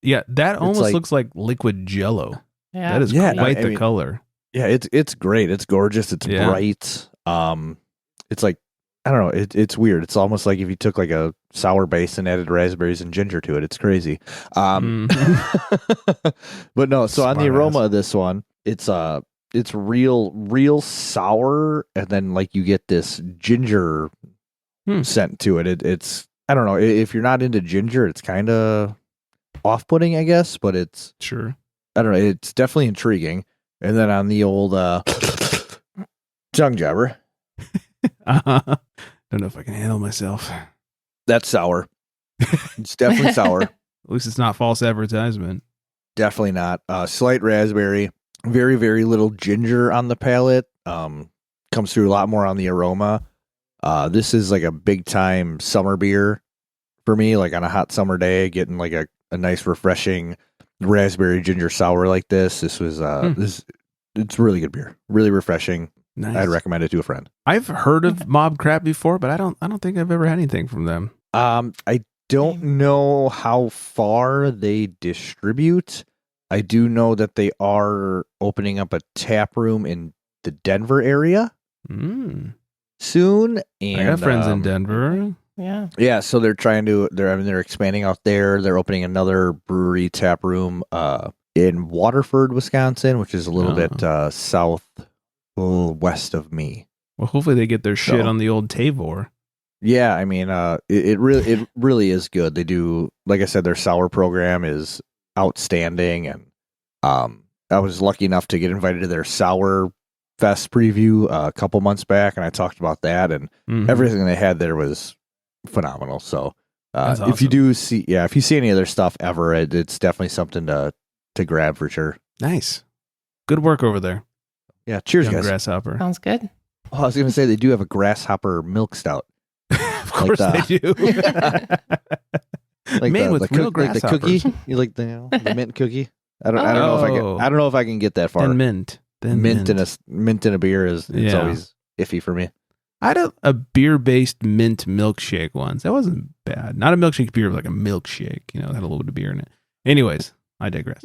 yeah, that almost like- looks like liquid Jello. Yeah. That is Yeah, quite I the mean- color. yeah, it's great. It's gorgeous. It's Yeah. bright. It's like, I don't know. It's weird. It's almost like if you took like a sour base and added raspberries and ginger to it. It's crazy. But no. So on the Smart aroma ass. of this one, it's real sour, and then like you get this ginger scent to it. It's I don't know. If you're not into ginger, it's kind of off-putting, I guess. But it's Sure. I don't know. It's definitely intriguing. And then on the old tongue jobber, Don't know if I can handle myself. that's sour. It's definitely sour. At least it's not false advertisement. Definitely not. Slight raspberry. Very, very little ginger on the palate. Comes through a lot more on the aroma. This is like a big time summer beer for me. Like on a hot summer day, getting like a nice refreshing raspberry ginger sour like this. This was it's really good beer. Really refreshing. Nice. I'd recommend it to a friend. I've heard of MobCraft before, but I don't think I've ever had anything from them. I don't know how far they distribute. I do know that they are opening up a tap room in the Denver area soon. And I got friends in Denver. Yeah. Yeah, so they're expanding out there. They're opening another brewery tap room in Waterford, Wisconsin, which is a little bit west of me. Well, hopefully they get their shit So- on the old Tavor. Yeah, I mean, it really is good. They do, like I said, their sour program is outstanding, and I was lucky enough to get invited to their Sour Fest preview a couple months back, and I talked about that, and everything they had there was phenomenal. So, That's if you awesome. if you see any of their stuff ever, it's definitely something to grab for sure. Nice. Good work over there. Yeah, cheers, Young guys. Grasshopper. Sounds good. Oh, I was going to say they do have a grasshopper milk stout. Of course Like they do. Like Made the, with the, real cook, like the grasshoppers. cookie, you like the mint cookie. I don't know if I can get that far. And mint. Then mint in a beer is it's Yeah. always iffy for me. I had a beer-based mint milkshake once. That wasn't bad. Not a milkshake beer, but like a milkshake. You know, it had a little bit of beer in it. Anyways, I digress.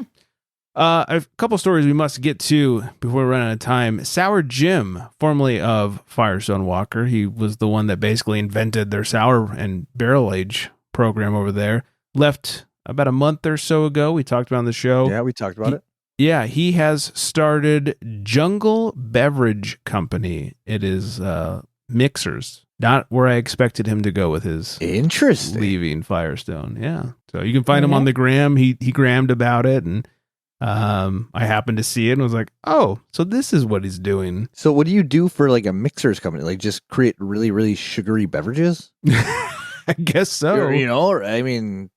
A couple stories we must get to before we run out of time. Sour Jim, formerly of Firestone Walker, he was the one that basically invented their sour and barrel age program over there. Left about a month or so ago. We talked about it on the show. Yeah, we talked about it. Yeah, he has started Jungle Beverage Company. It is mixers. Not where I expected him to go with his Interesting. leaving Firestone. Yeah. So you can find him on the gram. He grammed about it, and I happened to see it and was like, oh, so this is what he's doing. So what do you do for like a mixers company? Like just create really, really sugary beverages? I guess so. You know, I mean,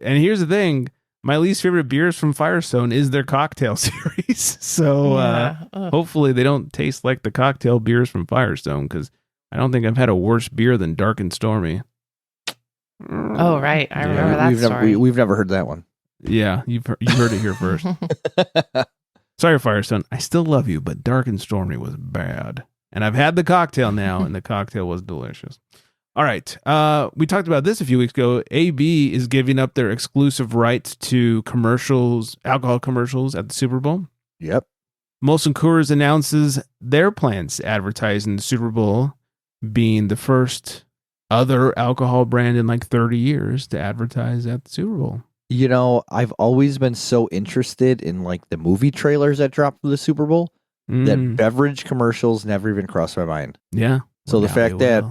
And here's the thing. My least favorite beers from Firestone is their cocktail series. So hopefully they don't taste like the cocktail beers from Firestone, because I don't think I've had a worse beer than Dark and Stormy. Oh, right. I remember that story. We've never heard that one. Yeah, you've heard it here first. Sorry, Firestone. I still love you, but Dark and Stormy was bad. And I've had the cocktail now, and the cocktail was delicious. All right. We talked about this a few weeks ago. AB is giving up their exclusive rights to commercials, alcohol commercials at the Super Bowl. Yep. Molson Coors announces their plans to advertise in the Super Bowl, being the first other alcohol brand in like 30 years to advertise at the Super Bowl. You know, I've always been so interested in like the movie trailers that dropped for the Super Bowl that beverage commercials never even crossed my mind. Yeah. So the fact that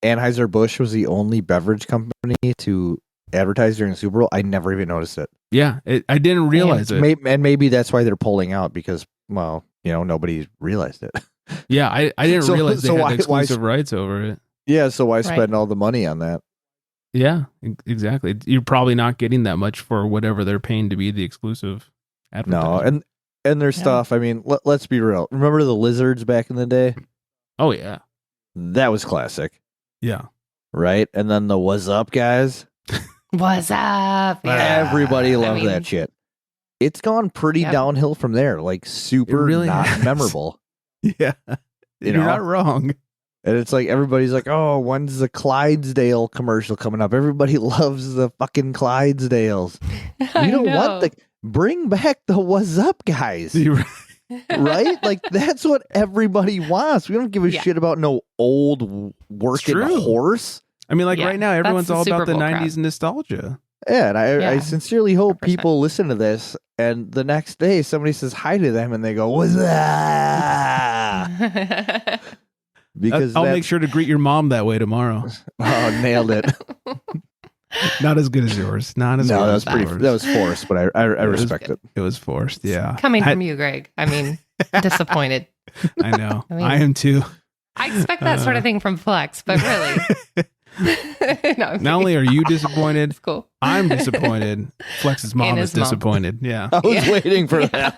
Anheuser-Busch was the only beverage company to advertise during the Super Bowl, I never even noticed it. Yeah, I didn't realize it. And maybe that's why they're pulling out because, well, you know, nobody realized it. Yeah, I didn't realize they had exclusive rights over it. Yeah, so why spend all the money on that? Yeah, exactly. You're probably not getting that much for whatever they're paying to be the exclusive advertising. No, and their stuff, I mean, let's be real. Remember the lizards back in the day? Oh, yeah. That was classic. Yeah. Right? And then the what's up, guys? What's up? Yeah. Everybody loved that shit. It's gone pretty downhill from there. Like, super really not has. memorable. Yeah. You're not wrong. And it's like, everybody's like, oh, when's the Clydesdale commercial coming up? Everybody loves the fucking Clydesdales. You don't want the... Bring back the what's up, guys. Right? Like, that's what everybody wants. We don't give a shit about no old working horse. I mean, like right now, everyone's all about the 90s nostalgia. Yeah, and I sincerely hope 100%. People listen to this, and the next day somebody says hi to them, and they go, what's up? Because I'll make sure to greet your mom that way tomorrow. Oh, nailed it. Not as good as yours. Not as good as yours. That was forced, but I respect it. It was forced, yeah. Coming from you, Greg. I mean, disappointed. I know. I am too. I expect that sort of thing from Flex, but really. No, not only are you disappointed, cool. I'm disappointed. Flex's mom is disappointed. Yeah. I was waiting for that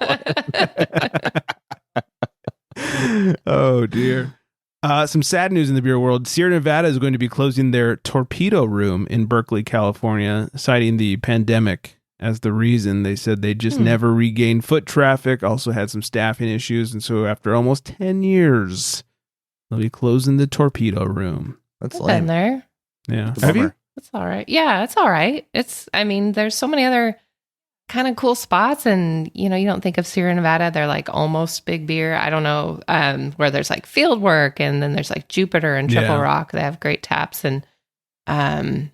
one. Oh, dear. Some sad news in the beer world. Sierra Nevada is going to be closing their torpedo room in Berkeley, California, citing the pandemic as the reason. They said they just never regained foot traffic, also had some staffing issues, and so after almost 10 years, they'll be closing the torpedo room. That's lame. Been there. Yeah. Have you? It's all right. Yeah, it's all right. I mean, there's so many other kind of cool spots, and you know, you don't think of Sierra Nevada, they're like almost big beer. I don't know, where there's like field work, and then there's like Jupiter and Triple Rock. They have great taps, and I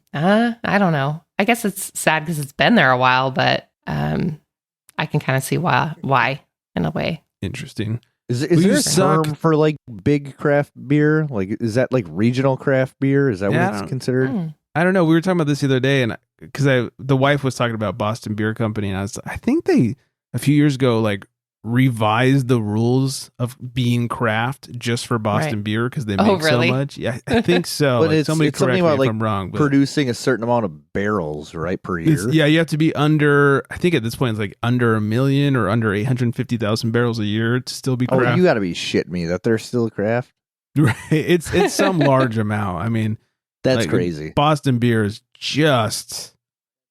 don't know. I guess it's sad because it's been there a while, but I can kind of see why in a way. Interesting. Is there a term for like big craft beer? Like, is that like regional craft beer? Is that what it's considered? I don't know. We were talking about this the other day, and because the wife was talking about Boston Beer Company, and I think they a few years ago like revised the rules of being craft just for Boston beer because they make so much. Yeah, I think so. But like, it's somebody something correct about me if like I'm wrong. But producing a certain amount of barrels, right, per year. Yeah, you have to be under. I think at this point it's like under 1 million or under 850,000 barrels a year to still be craft. Oh, you got to be shitting me that they're still craft. Right, it's some large amount. I mean, that's like, crazy. Boston beer is just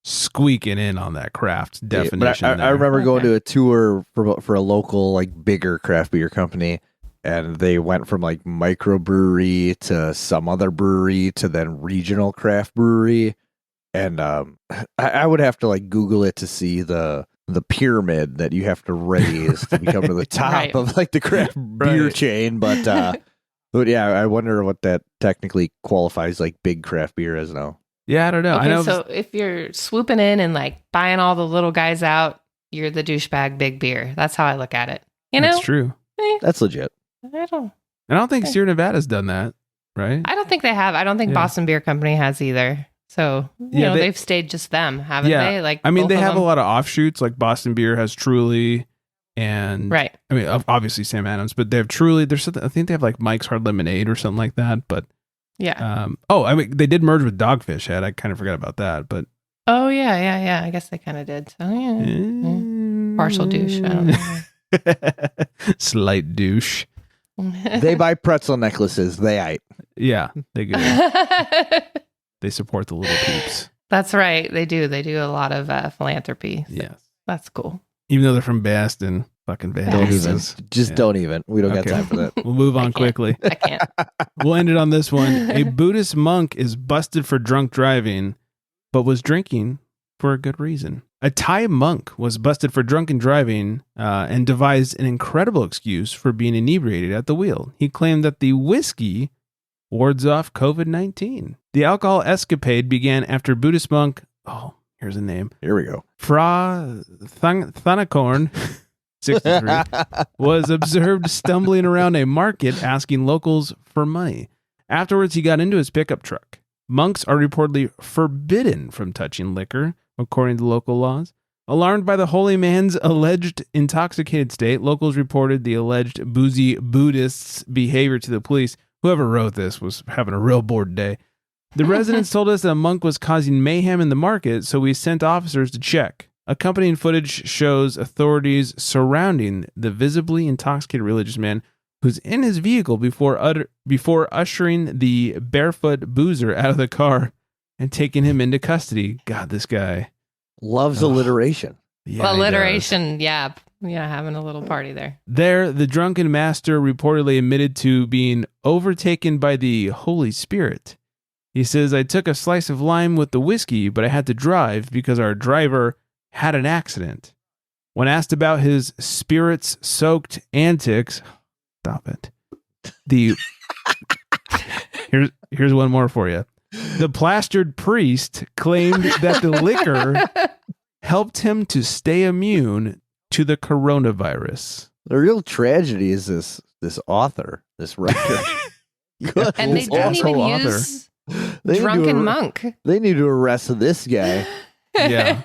squeaking in on that craft definition. Yeah, but I remember going to a tour for a local like bigger craft beer company, and they went from like microbrewery to some other brewery to then regional craft brewery, and I would have to like Google it to see the pyramid that you have to raise to become to the top of like the craft beer chain, but yeah, I wonder what that technically qualifies like big craft beer as now. Yeah, I don't know. Okay, I know. So if you're swooping in and like buying all the little guys out, you're the douchebag big beer. That's how I look at it. You know, that's true. That's legit. I don't think Sierra Nevada's done that, right? I don't think they have. I don't think Boston Beer Company has either. So you know, they've stayed just them, haven't they? Like, I mean, they have a lot of offshoots. Like Boston Beer has Truly, and I mean, obviously Sam Adams, but they have Truly. There's I think they have like Mike's Hard Lemonade or something like that, but. Yeah. I mean, they did merge with Dogfish Head. I kind of forgot about that, but. Oh yeah. I guess they kind of did. So yeah. Partial douche. I don't know. Slight douche. They buy pretzel necklaces. They Yeah, they do. They support the little peeps. That's right. They do. They do a lot of philanthropy. So yes. That's cool. Even though they're from Boston. Fucking Don't vandalism. even. Just don't even. We don't got Okay. time for that. We'll move on quickly. I can't. We'll end it on this one. A Buddhist monk is busted for drunk driving, but was drinking for a good reason. A Thai monk was busted for drunken driving and devised an incredible excuse for being inebriated at the wheel. He claimed that the whiskey wards off COVID-19. The alcohol escapade began after Buddhist monk, here's a name, Here we go. Fra Thanakorn, 63, was observed stumbling around a market asking locals for money. Afterwards, he got into his pickup truck. Monks are reportedly forbidden from touching liquor, according to local laws. Alarmed by the holy man's alleged intoxicated state, locals reported the alleged boozy Buddhist's behavior to the police. Whoever wrote this was having a real bored day. The residents told us that a monk was causing mayhem in the market, so we sent officers to check. Accompanying footage shows authorities surrounding the visibly intoxicated religious man who's in his vehicle before ushering the barefoot boozer out of the car and taking him into custody. God, this guy loves alliteration. Yeah, alliteration, yeah, having a little party there. There, the drunken master reportedly admitted to being overtaken by the Holy Spirit. He says, I took a slice of lime with the whiskey, but I had to drive because our driver had an accident. When asked about his spirits-soaked antics, stop it. Here's one more for you. The plastered priest claimed that the liquor helped him to stay immune to the coronavirus. The real tragedy is this author, this writer. And they didn't even use drunken monk. They need to arrest this guy. Yeah.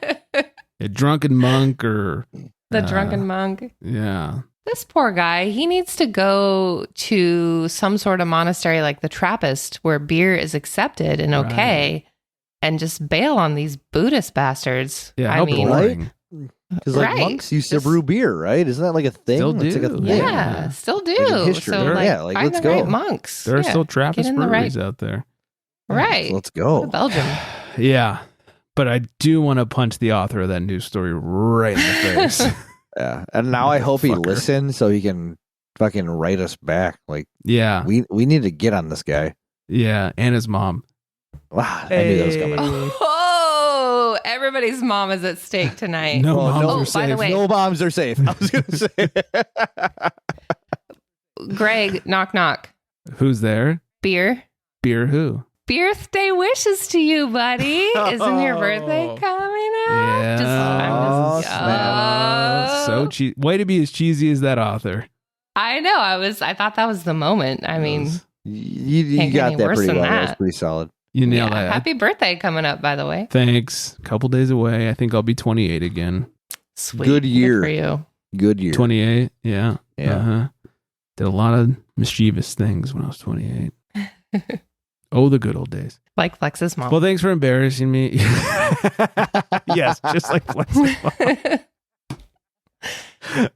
A drunken monk or... The drunken monk. Yeah. This poor guy, he needs to go to some sort of monastery like the Trappist where beer is accepted and okay, and just bail on these Buddhist bastards. Yeah, I mean, boring. Because monks used to brew beer, right? Isn't that like a thing? Still do. It's like a thing. Yeah, still do. Like in history. So find let's the go. right monks. There are still Trappist get in the breweries out there. Right. Let's go. Go to Belgium. Yeah. But I do want to punch the author of that news story right in the face. Yeah. And now I hope he listens so he can fucking write us back. Like, yeah. We need to get on this guy. Yeah. And his mom. Wow. I knew that was coming. Oh, everybody's mom is at stake tonight. No moms are by the safe. way, No bombs are safe. I was going to say. Greg, knock, knock. Who's there? Beer. Beer who? Birthday wishes to you, buddy. Isn't your birthday coming up? Yeah. So cheesy. Way to be as cheesy as that author. I know. I thought that was the moment. I mean, You can't get got any that worse pretty than well. That was that. pretty solid. You nailed that. Happy birthday coming up, by the way. Thanks. Couple days away. I think I'll be 28 again. Sweet. Good year. for you. Good year. 28. Yeah. Yeah. Uh-huh. Did a lot of mischievous things when I was 28. Oh, the good old days. Like Flex's mom. Well, thanks for embarrassing me. Yes, just like Flex's mom.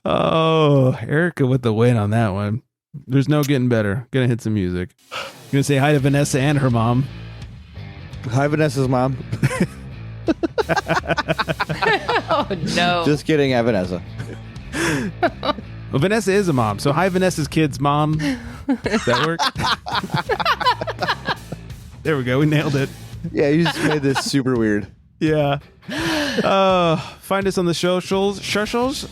Oh, Erica with the win on that one. There's no getting better. Gonna hit some music. Gonna say hi to Vanessa and her mom. Hi, Vanessa's mom. Oh, no. Just kidding, hi, Vanessa. Well, Vanessa is a mom, so hi, Vanessa's kid's mom. Does that work? There we go. We nailed it. Yeah, you just made this super weird. Yeah. Find us on the socials. Flex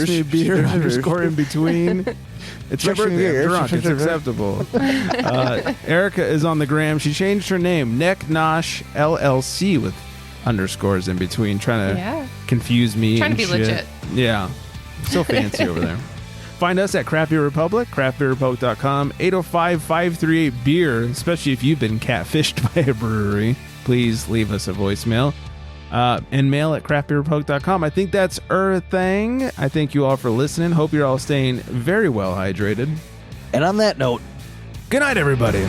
me beer _ in between. It's your birthday. I'm drunk. It's acceptable. Erica is on the gram. She changed her name. Neck Nosh LLC with underscores in between, trying to confuse me. Trying to and be shit. legit. Yeah. So fancy over there. Find us at Craft Beer Republic, craftbeerrepublic.com, 805-538-BEER, especially if you've been catfished by a brewery. Please leave us a voicemail. And mail at craftbeerrepublic.com. I think that's our thing. I thank you all for listening. Hope you're all staying very well hydrated. And on that note, good night, everybody.